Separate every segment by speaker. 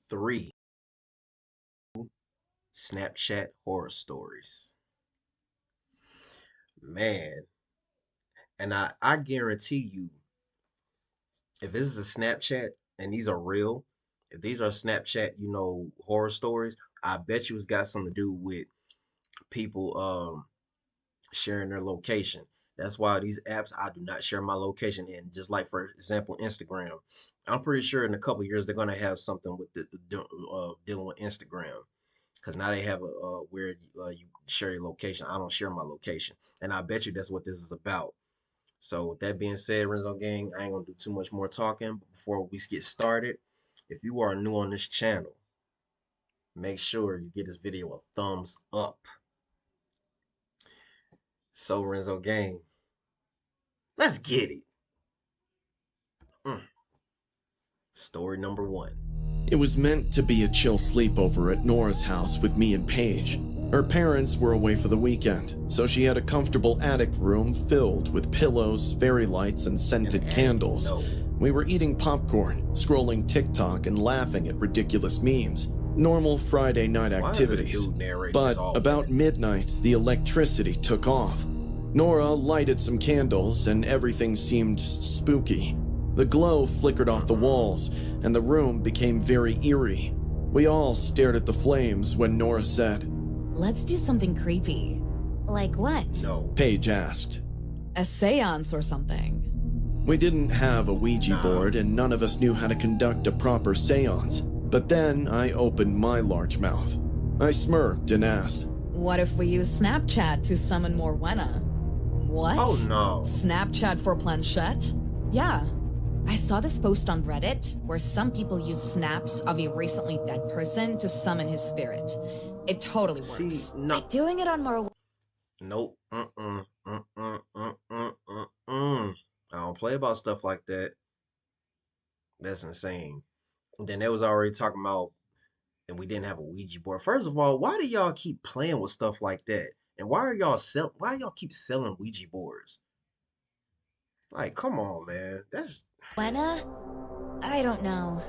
Speaker 1: 3 Snapchat horror stories. Man, and I guarantee you, if this is a Snapchat and these are real, if these are Snapchat, horror stories, I bet you it's got something to do with people sharing their location. That's why these apps I do not share my location in. Just like for example, Instagram. I'm pretty sure in a couple years they're gonna have something with dealing with Instagram because now they have a where you share your location. I don't share my location, and I bet you that's what this is about. So with that being said, Renzo Gang, I ain't gonna do too much more talking. But before we get started, if you are new on this channel, make sure you give this video a thumbs up. So Renzo Gang, let's get it. Mm. Story number 1.
Speaker 2: It was meant to be a chill sleepover at Nora's house with me and Paige. Her parents were away for the weekend, so she had a comfortable attic room filled with pillows, fairy lights, and scented candles.
Speaker 1: No.
Speaker 2: We were eating popcorn, scrolling TikTok, and laughing at ridiculous memes. Normal Friday night activities. But about midnight, the electricity took off. Nora lighted some candles, and everything seemed spooky. The glow flickered off the walls, and the room became very eerie. We all stared at the flames when Nora said,
Speaker 3: "Let's do something creepy."
Speaker 4: Like what?
Speaker 1: No.
Speaker 2: Paige asked.
Speaker 3: A seance or something.
Speaker 2: We didn't have a Ouija board, and none of us knew how to conduct a proper seance. But then I opened my large mouth. I smirked and asked,
Speaker 3: What if we use Snapchat to summon more Wena? What?
Speaker 1: Oh no.
Speaker 3: Snapchat for planchette? Yeah. I saw this post on Reddit where some people use snaps of a recently dead person to summon his spirit. It totally works.
Speaker 1: See, no.
Speaker 4: Like doing it on more.
Speaker 1: Nope. I don't play about stuff like that. That's insane. And then they was already talking about, and we didn't have a Ouija board. First of all, why do y'all keep playing with stuff like that? And why y'all keep selling Ouija boards? Like, come on, man. That's
Speaker 4: Wena? I don't know.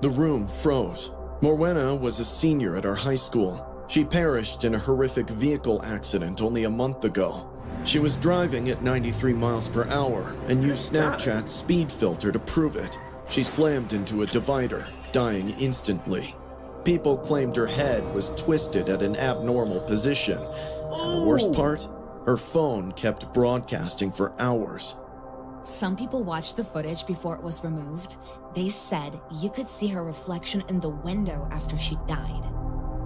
Speaker 2: The room froze. Morwenna was a senior at our high school. She perished in a horrific vehicle accident only a month ago. She was driving at 93 miles per hour and used Snapchat's speed filter to prove it. She slammed into a divider, dying instantly. People claimed her head was twisted at an abnormal position. And the worst part? Her phone kept broadcasting for hours.
Speaker 3: Some people watched the footage before it was removed. They said you could see her reflection in the window after she died,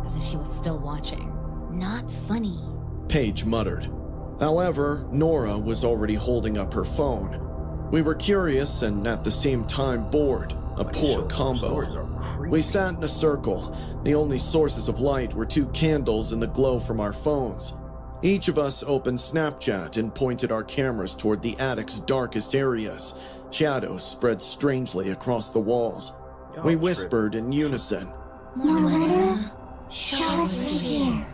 Speaker 3: as if she was still watching.
Speaker 4: Not funny.
Speaker 2: Paige muttered. However, Nora was already holding up her phone. We were curious and at the same time bored, a poor combo. We sat in a circle. The only sources of light were 2 candles and the glow from our phones. Each of us opened Snapchat and pointed our cameras toward the attic's darkest areas. Shadows spread strangely across the walls. We whispered in unison.
Speaker 4: Morwenna, show us here.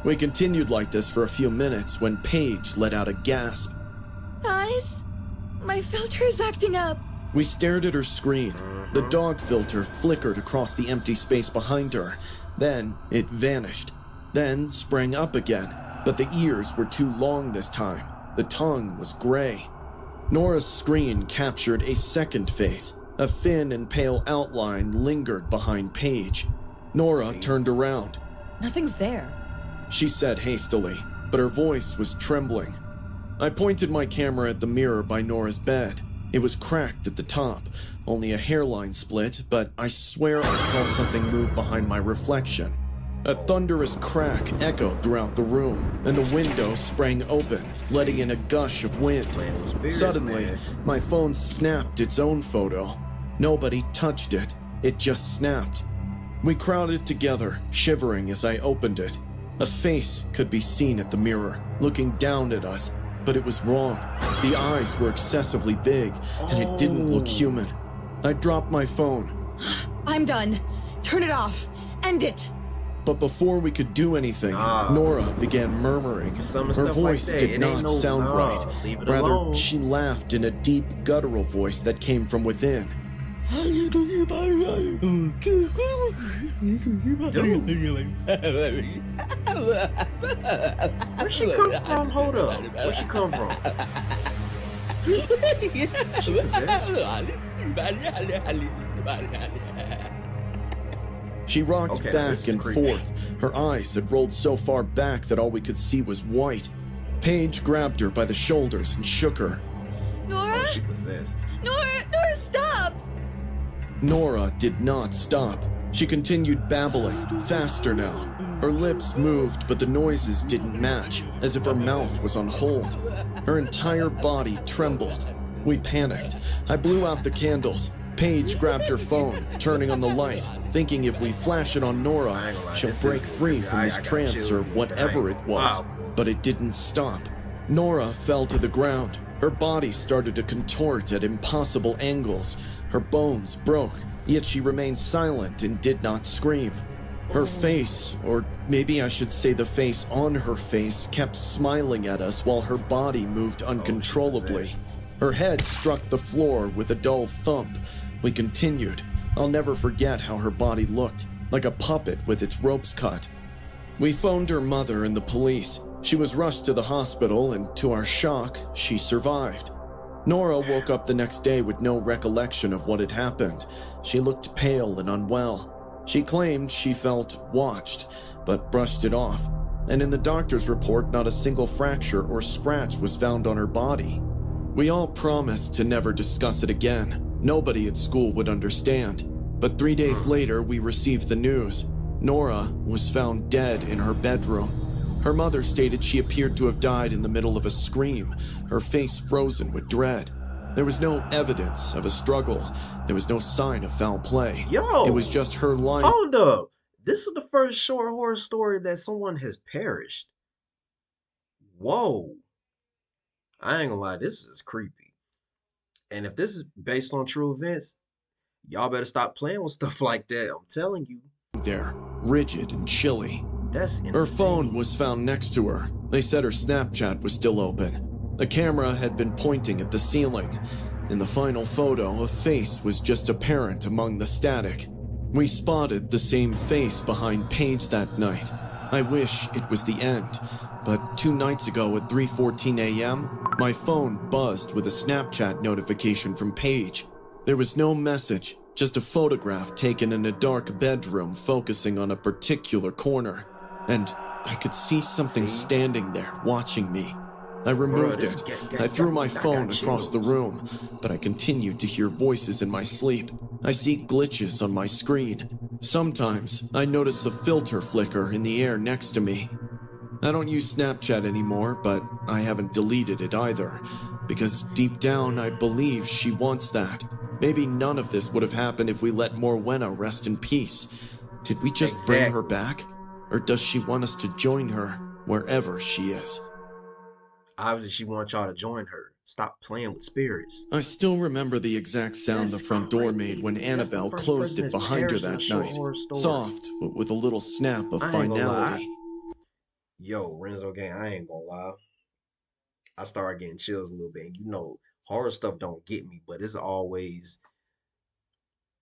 Speaker 2: We continued like this for a few minutes when Paige let out a gasp.
Speaker 3: Guys, my filter's acting up.
Speaker 2: We stared at her screen. The dog filter flickered across the empty space behind her. Then it vanished. Then sprang up again. But the ears were too long this time. The tongue was gray. Nora's screen captured a second face. A thin and pale outline lingered behind Paige. Nora turned around.
Speaker 3: Nothing's there.
Speaker 2: She said hastily, but her voice was trembling. I pointed my camera at the mirror by Nora's bed. It was cracked at the top, only a hairline split, but I swear I saw something move behind my reflection. A thunderous crack echoed throughout the room, and the window sprang open, letting in a gush of wind. Suddenly, my phone snapped its own photo. Nobody touched it. It just snapped. We crowded together, shivering as I opened it. A face could be seen at the mirror, looking down at us, but it was wrong. The eyes were excessively big, and it didn't look human. I dropped my phone.
Speaker 3: I'm done. Turn it off. End it.
Speaker 2: But before we could do anything, Nora began murmuring. Her voice did not sound right. Rather, she laughed in a deep, guttural voice that came from within.
Speaker 1: Where she come from? Hold up. Where she come from? She possessed?
Speaker 2: She rocked
Speaker 1: Okay,
Speaker 2: back
Speaker 1: this is
Speaker 2: and
Speaker 1: creepy.
Speaker 2: forth. Her eyes had rolled so far back that all we could see was white. Paige grabbed her by the shoulders and shook her.
Speaker 3: Nora?
Speaker 1: Oh, she possessed.
Speaker 3: Nora, stop!
Speaker 2: Nora did not stop. She continued babbling, faster now. Her lips moved, but the noises didn't match, as if her mouth was on hold. Her entire body trembled. We panicked. I blew out the candles. Paige grabbed her phone, turning on the light, thinking if we flash it on Nora, she'll break free from this trance or whatever it was. But it didn't stop. Nora fell to the ground. Her body started to contort at impossible angles. Her bones broke, yet she remained silent and did not scream. Her face, or maybe I should say the face on her face, kept smiling at us while her body moved uncontrollably. Her head struck the floor with a dull thump. We continued. I'll never forget how her body looked, like a puppet with its ropes cut. We phoned her mother and the police. She was rushed to the hospital, and to our shock, she survived. Nora woke up the next day with no recollection of what had happened. She looked pale and unwell. She claimed she felt watched, but brushed it off. And in the doctor's report, not a single fracture or scratch was found on her body. We all promised to never discuss it again. Nobody at school would understand. But 3 days later, we received the news. Nora was found dead in her bedroom. Her mother stated she appeared to have died in the middle of a scream, her face frozen with dread. There was no evidence of a struggle. There was no sign of foul play.
Speaker 1: Yo!
Speaker 2: It was just her lying.
Speaker 1: Hold up. This is the first short horror story that someone has perished. Whoa. I ain't gonna lie, this is creepy. And if this is based on true events, y'all better stop playing with stuff like that. I'm telling you.
Speaker 2: There, rigid and chilly.
Speaker 1: That's insane.
Speaker 2: Her phone was found next to her. They said her Snapchat was still open. The camera had been pointing at the ceiling. In the final photo, a face was just apparent among the static. We spotted the same face behind Paige that night. I wish it was the end, but 2 nights ago at 3:14 a.m., my phone buzzed with a Snapchat notification from Paige. There was no message, just a photograph taken in a dark bedroom focusing on a particular corner. And I could see something standing there watching me. I removed it. I threw my phone across the room, but I continued to hear voices in my sleep. I see glitches on my screen. Sometimes I notice a filter flicker in the air next to me. I don't use Snapchat anymore, but I haven't deleted it either, because deep down I believe she wants that. Maybe none of this would have happened if we let Morwenna rest in peace. Did we just bring her back? Or does she want us to join her wherever she is?
Speaker 1: Obviously, she wants y'all to join her. Stop playing with spirits.
Speaker 2: I still remember the exact sound the front door made when Annabelle closed it behind her that night. Soft, but with a little snap of finality.
Speaker 1: Yo, Renzo gang, I ain't gonna lie. I started getting chills a little bit. And you know, horror stuff don't get me, but it's always...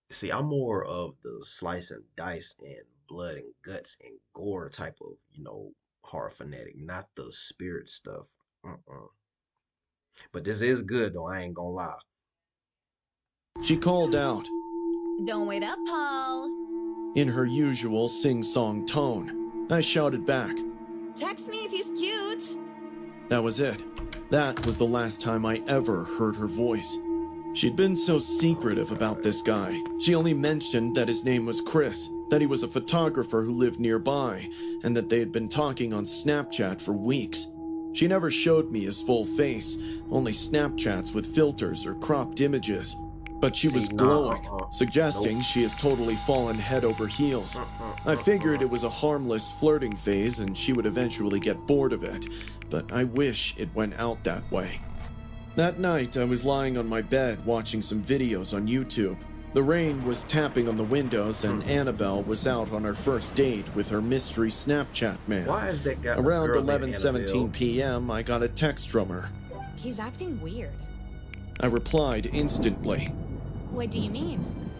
Speaker 1: See, I'm more of the slice and dice and blood and guts and gore type of, you know, horror fanatic, not the spirit stuff. But this is good though, I ain't gonna lie.
Speaker 2: She called out.
Speaker 3: Don't wait up, Paul.
Speaker 2: In her usual sing-song tone. I shouted back.
Speaker 3: Text me if he's cute.
Speaker 2: That was it. That was the last time I ever heard her voice. She'd been so secretive about this guy. She only mentioned that his name was Chris, that he was a photographer who lived nearby, and that they had been talking on Snapchat for weeks. She never showed me his full face, only Snapchats with filters or cropped images. But she was glowing, suggesting she has totally fallen head over heels. I figured it was a harmless flirting phase and she would eventually get bored of it, but I wish it went out that way. That night, I was lying on my bed watching some videos on YouTube. The rain was tapping on the windows and Annabelle was out on her first date with her mystery Snapchat man.
Speaker 1: Why is that guy?
Speaker 2: Around 11:17 p.m., I got a text from her.
Speaker 3: He's acting weird.
Speaker 2: I replied instantly.
Speaker 3: What do you mean?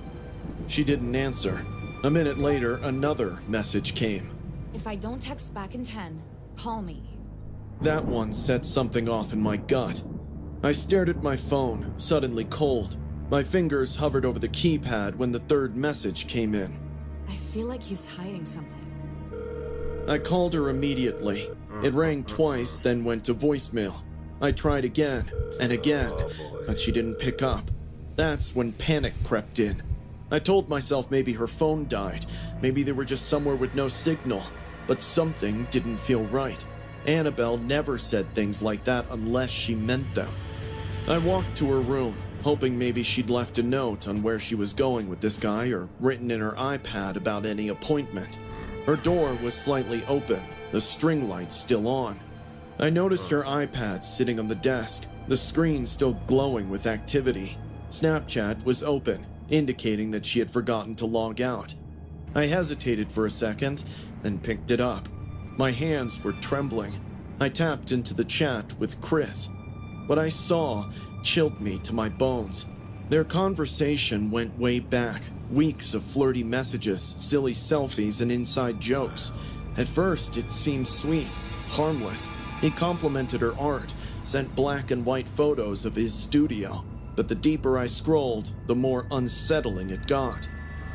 Speaker 2: She didn't answer. A minute later, another message came.
Speaker 3: If I don't text back in 10, call me.
Speaker 2: That one set something off in my gut. I stared at my phone, suddenly cold. My fingers hovered over the keypad when the third message came in.
Speaker 3: I feel like he's hiding something.
Speaker 2: I called her immediately. It rang twice, then went to voicemail. I tried again and again, but she didn't pick up. That's when panic crept in. I told myself maybe her phone died, maybe they were just somewhere with no signal, but something didn't feel right. Annabelle never said things like that unless she meant them. I walked to her room, hoping maybe she'd left a note on where she was going with this guy or written in her iPad about any appointment. Her door was slightly open, the string light still on. I noticed her iPad sitting on the desk, the screen still glowing with activity. Snapchat was open, indicating that she had forgotten to log out. I hesitated for a second, then picked it up. My hands were trembling. I tapped into the chat with Chris. What I saw chilled me to my bones. Their conversation went way back, weeks of flirty messages, silly selfies, and inside jokes. At first, it seemed sweet, harmless. He complimented her art, sent black and white photos of his studio. But the deeper I scrolled, the more unsettling it got.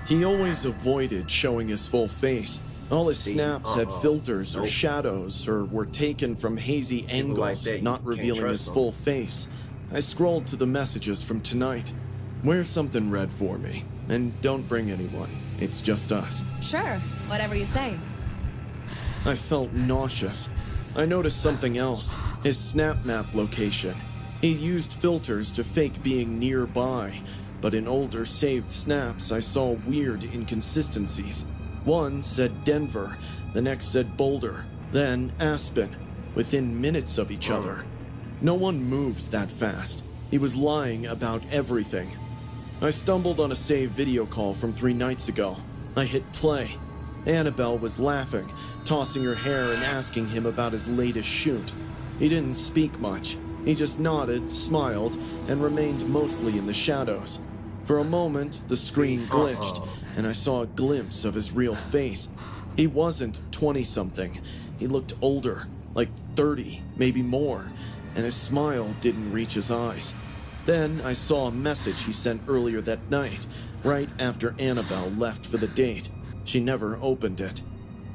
Speaker 2: He always avoided showing his full face. All his snaps had filters or shadows or were taken from hazy angles, not revealing his full face. I scrolled to the messages from tonight. Wear something red for me, and don't bring anyone. It's just us.
Speaker 3: Sure, whatever you say.
Speaker 2: I felt nauseous. I noticed something else, his snap map location. He used filters to fake being nearby, but in older saved snaps I saw weird inconsistencies. One said Denver, the next said Boulder, then Aspen, within minutes of each other. No one moves that fast. He was lying about everything. I stumbled on a saved video call from 3 nights ago. I hit play. Annabelle was laughing, tossing her hair and asking him about his latest shoot. He didn't speak much. He just nodded, smiled, and remained mostly in the shadows. For a moment, the screen glitched, and I saw a glimpse of his real face. He wasn't 20-something. He looked older, like 30, maybe more, and his smile didn't reach his eyes. Then I saw a message he sent earlier that night, right after Annabelle left for the date. She never opened it.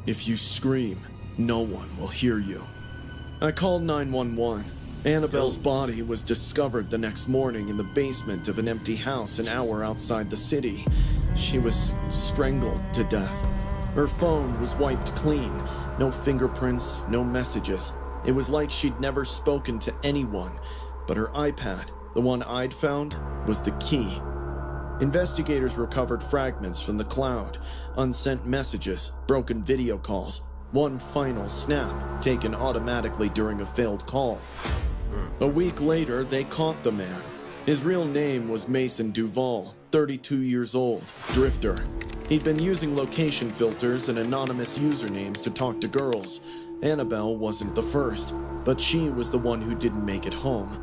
Speaker 2: If you scream, no one will hear you. I called 911. Annabelle's body was discovered the next morning in the basement of an empty house an hour outside the city. She was strangled to death. Her phone was wiped clean. No fingerprints, no messages. It was like she'd never spoken to anyone. But her iPad, the one I'd found, was the key. Investigators recovered fragments from the cloud, unsent messages, broken video calls, one final snap taken automatically during a failed call. A week later, they caught the man. His real name was Mason Duval, 32 years old, drifter. He'd been using location filters and anonymous usernames to talk to girls. Annabelle wasn't the first, but she was the one who didn't make it home.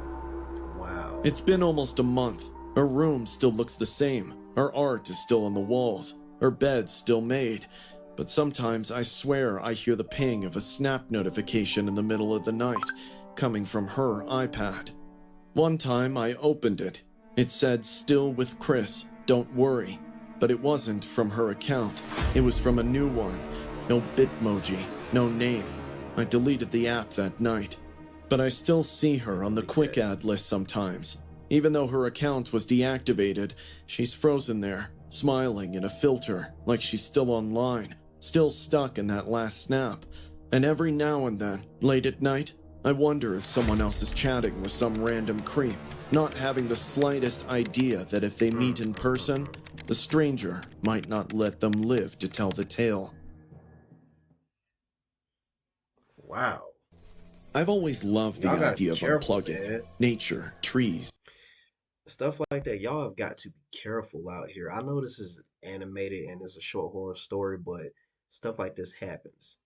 Speaker 1: Wow.
Speaker 2: It's been almost a month. Her room still looks the same. Her art is still on the walls. Her bed's still made. But sometimes I swear I hear the ping of a snap notification in the middle of the night, coming from her iPad. One time I opened it. It said, "Still with Chris, don't worry." But it wasn't from her account. It was from a new one. No Bitmoji, no name. I deleted the app that night. But I still see her on the quick ad list sometimes. Even though her account was deactivated, she's frozen there, smiling in a filter, like she's still online, still stuck in that last snap. And every now and then, late at night, I wonder if someone else is chatting with some random creep, not having the slightest idea that if they meet in person, the stranger might not let them live to tell the tale.
Speaker 1: Wow.
Speaker 2: I've always loved the
Speaker 1: Y'all gotta
Speaker 2: idea
Speaker 1: be
Speaker 2: of
Speaker 1: careful,
Speaker 2: unplugging.
Speaker 1: man.
Speaker 2: Nature, trees.
Speaker 1: Stuff like that, y'all have got to be careful out here. I know this is animated and it's a short horror story, but stuff like this happens.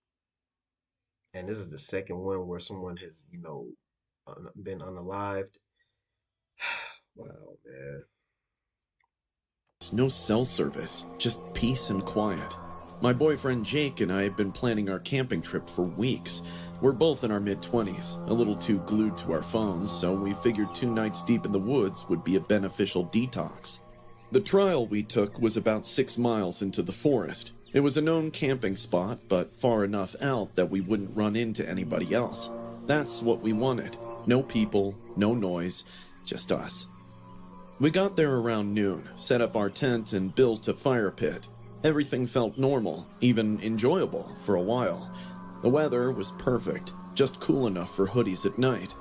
Speaker 1: And this is the second one where someone has, been unalived. Wow, man.
Speaker 2: No cell service, just peace and quiet. My boyfriend Jake and I had been planning our camping trip for weeks. We're both in our mid-20s, a little too glued to our phones, so we figured 2 nights deep in the woods would be a beneficial detox. The trail we took was about 6 miles into the forest. It was a known camping spot, but far enough out that we wouldn't run into anybody else. That's what we wanted. No people, no noise, just us. We got there around noon, set up our tent, and built a fire pit. Everything felt normal, even enjoyable, for a while. The weather was perfect, just cool enough for hoodies at night.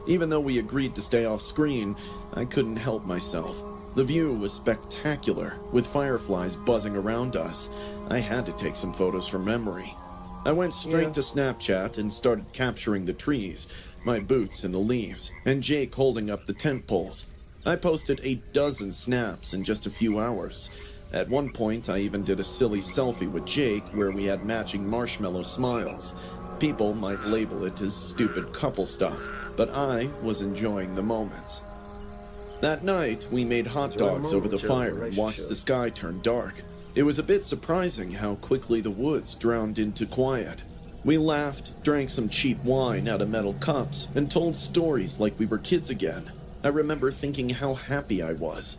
Speaker 2: Even though we agreed to stay off screen, I couldn't help myself. The view was spectacular, with fireflies buzzing around us. I had to take some photos from memory. I went straight to Snapchat and started capturing the trees, my boots in the leaves, and Jake holding up the tent poles. I posted 12 snaps in just a few hours. At one point, I even did a silly selfie with Jake where we had matching marshmallow smiles. People might label it as stupid couple stuff, but I was enjoying the moments. That night, we made hot dogs over the fire and watched the sky turn dark. It was a bit surprising how quickly the woods drowned into quiet. We laughed, drank some cheap wine out of metal cups, and told stories like we were kids again. I remember thinking how happy I was.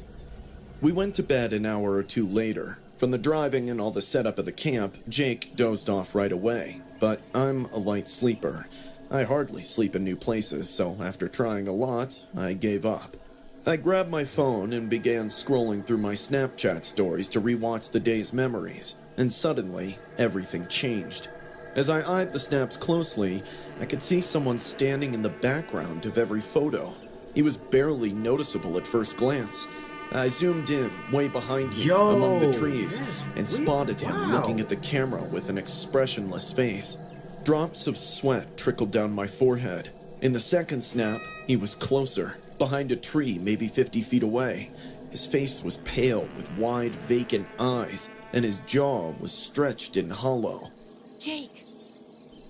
Speaker 2: We went to bed an hour or two later. From the driving and all the setup of the camp, Jake dozed off right away. But I'm a light sleeper. I hardly sleep in new places, so after trying a lot, I gave up. I grabbed my phone and began scrolling through my Snapchat stories to rewatch the day's memories, and suddenly, everything changed. As I eyed the snaps closely, I could see someone standing in the background of every photo. He was barely noticeable at first glance. I zoomed in, way behind me, among the trees, and spotted him looking at the camera with an expressionless face. Drops of sweat trickled down my forehead. In the second snap, he was closer, behind a tree maybe 50 feet away. His face was pale with wide, vacant eyes, and his jaw was stretched and hollow.
Speaker 4: Jake.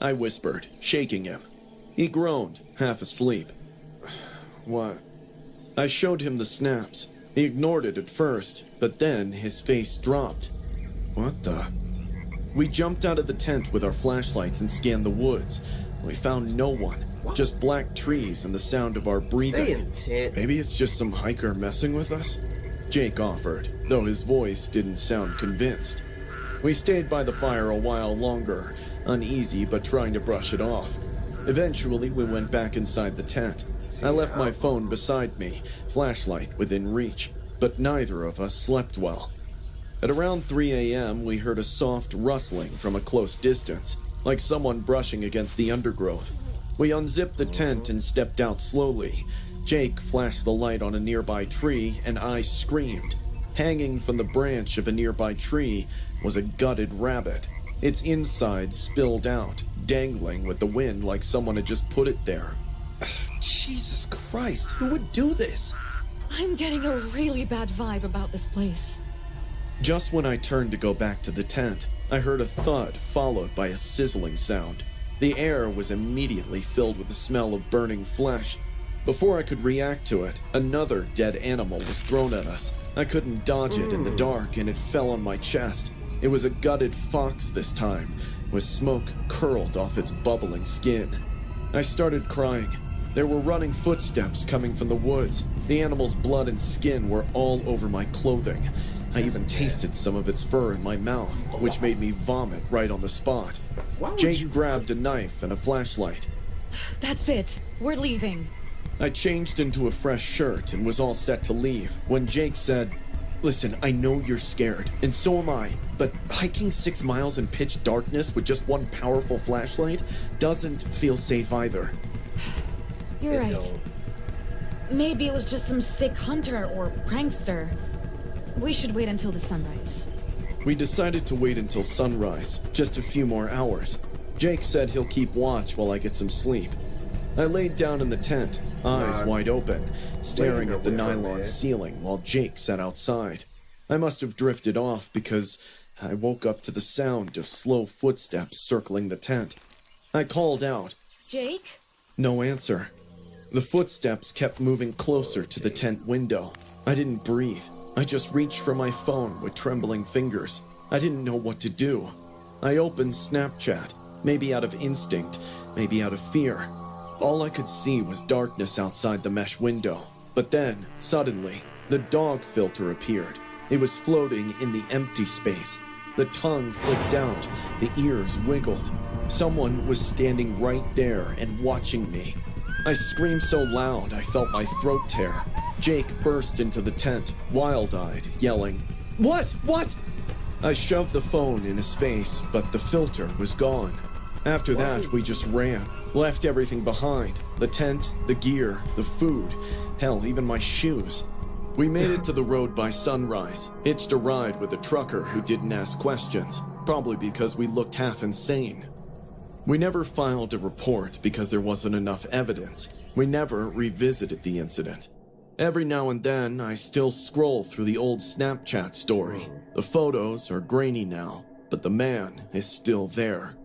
Speaker 2: I whispered, shaking him. He groaned, half asleep. What? I showed him the snaps. He ignored it at first, but then his face dropped. What the? We jumped out of the tent with our flashlights and scanned the woods. We found no one, just black trees and the sound of our breathing. Maybe it's just some hiker messing with us? Jake offered, though his voice didn't sound convinced. We stayed by the fire a while longer, uneasy but trying to brush it off. Eventually, we went back inside the tent. I left my phone beside me, flashlight within reach, but neither of us slept well. At around 3 a.m., we heard a soft rustling from a close distance, like someone brushing against the undergrowth. We unzipped the tent and stepped out slowly. Jake flashed the light on a nearby tree, and I screamed. Hanging from the branch of a nearby tree was a gutted rabbit. Its insides spilled out, dangling with the wind like someone had just put it there. Jesus Christ, who would do this?
Speaker 3: I'm getting a really bad vibe about this place.
Speaker 2: Just when I turned to go back to the tent, I heard a thud followed by a sizzling sound. The air was immediately filled with the smell of burning flesh. Before I could react to it, another dead animal was thrown at us. I couldn't dodge it in the dark, and it fell on my chest. It was a gutted fox this time, with smoke curled off its bubbling skin. I started crying. There were running footsteps coming from the woods. The animal's blood and skin were all over my clothing. I even tasted some of its fur in my mouth, which made me vomit right on the spot. Jake grabbed a knife and a flashlight.
Speaker 3: That's it. We're leaving.
Speaker 2: I changed into a fresh shirt and was all set to leave when Jake said, "Listen, I know you're scared, and so am I, but hiking 6 miles in pitch darkness with just one powerful flashlight doesn't feel safe either."
Speaker 3: You're right. Maybe it was just some sick hunter or prankster. We should wait until the sunrise.
Speaker 2: We decided to wait until sunrise, just a few more hours. Jake said he'll keep watch while I get some sleep. I laid down in the tent, eyes wide open, staring at the nylon ceiling while Jake sat outside. I must have drifted off because I woke up to the sound of slow footsteps circling the tent. I called out.
Speaker 3: Jake?
Speaker 2: No answer. The footsteps kept moving closer to the tent window. I didn't breathe. I just reached for my phone with trembling fingers. I didn't know what to do. I opened Snapchat, maybe out of instinct, maybe out of fear. All I could see was darkness outside the mesh window. But then, suddenly, the dog filter appeared. It was floating in the empty space. The tongue flicked out, the ears wiggled. Someone was standing right there and watching me. I screamed so loud I felt my throat tear. Jake burst into the tent, wild-eyed, yelling, "What? What?" I shoved the phone in his face, but the filter was gone. After that, we just ran, left everything behind. The tent, the gear, the food, hell, even my shoes. We made it to the road by sunrise, hitched a ride with a trucker who didn't ask questions, probably because we looked half insane. We never filed a report because there wasn't enough evidence. We never revisited the incident. Every now and then, I still scroll through the old Snapchat story. The photos are grainy now, but the man is still there.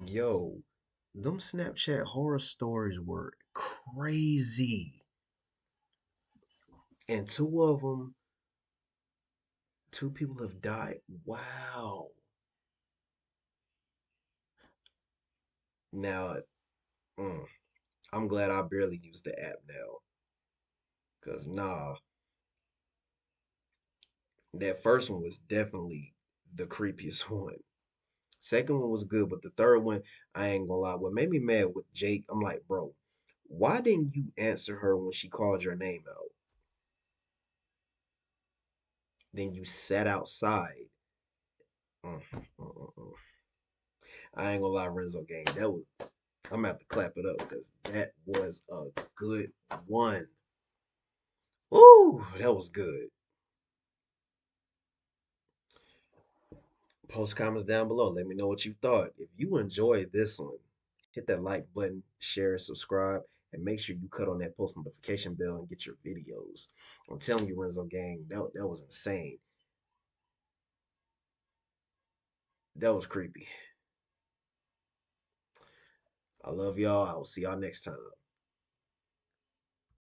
Speaker 1: Yo, them Snapchat horror stories were crazy. And two people have died. Wow. Now, mm, I'm glad I barely use the app now. Cause nah, that first one was definitely the creepiest one. Second one was good, but the third one, I ain't gonna lie. What made me mad with Jake, I'm like, bro, why didn't you answer her when she called your name out? Then you sat outside. Mm, mm, mm, mm. I ain't gonna lie, Renzo gang. I'm gonna have to clap it up because that was a good one. Ooh, that was good. Post comments down below. Let me know what you thought. If you enjoyed this one, hit that like button, share, subscribe, and make sure you cut on that post notification bell and get your videos. I'm telling you, Renzo gang, that was insane. That was creepy. I love y'all. I will see y'all next time.